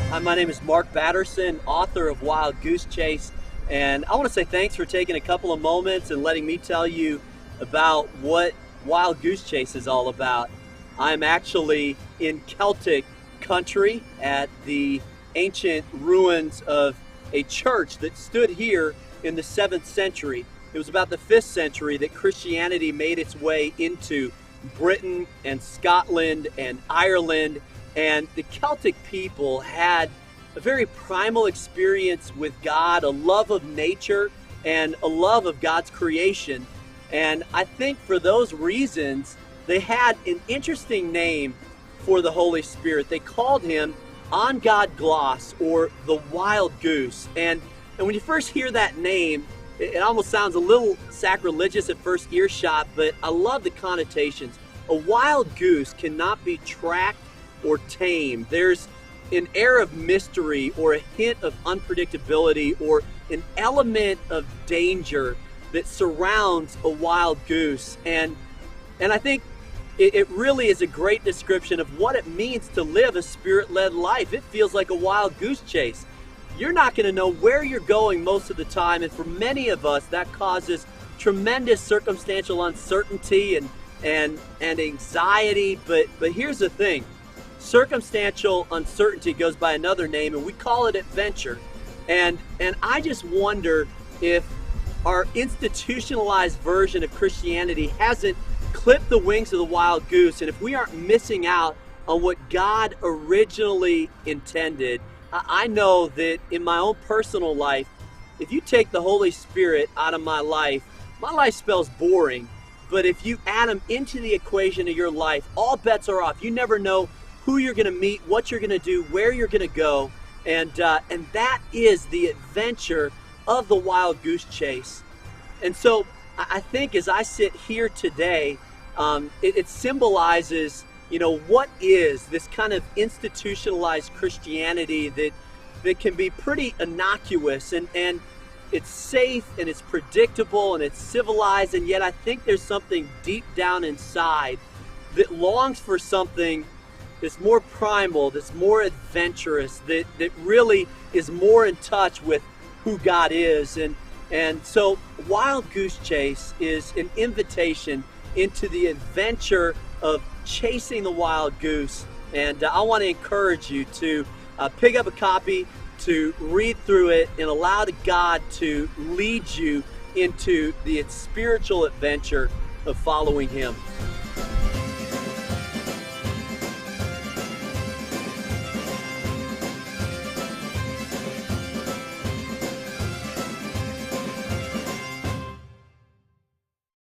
Hi, my name is Mark Batterson, author of Wild Goose Chase, and I want to say thanks for taking a couple of moments and letting me tell you about what Wild Goose Chase is all about. I'm actually in Celtic Country at the ancient ruins of a church that stood here in the 7th century. It was about the 5th century that Christianity made its way into Britain and Scotland and Ireland. And the Celtic people had a very primal experience with God, a love of nature, and a love of God's creation. And I think for those reasons, they had an interesting name for the Holy Spirit. They called him On God Gloss, or the Wild Goose. And when you first hear that name, it almost sounds a little sacrilegious at first earshot, but I love the connotations. A wild goose cannot be tracked or tame. There's an air of mystery or a hint of unpredictability or an element of danger that surrounds a wild goose. And I think it really is a great description of what it means to live a spirit-led life. It feels like a wild goose chase. You're not going to know where you're going most of the time, and for many of us that causes tremendous circumstantial uncertainty and anxiety. But here's the thing. Circumstantial uncertainty goes by another name, and we call it adventure. And I just wonder if our institutionalized version of Christianity hasn't clipped the wings of the wild goose, and if we aren't missing out on what God originally intended. I know that in my own personal life, if you take the Holy Spirit out of my life spells boring. But if you add him into the equation of your life, all bets are off. You never know who you're going to meet, what you're going to do, where you're going to go, and that is the adventure of the Wild Goose Chase. And so I think as I sit here today, it symbolizes, what is this kind of institutionalized Christianity that can be pretty innocuous, and it's safe and it's predictable and it's civilized, and yet I think there's something deep down inside that longs for something that's more primal, that's more adventurous, that really is more in touch with who God is. And so Wild Goose Chase is an invitation into the adventure of chasing the wild goose. And I want to encourage you to pick up a copy, to read through it, and allow God to lead you into the spiritual adventure of following him.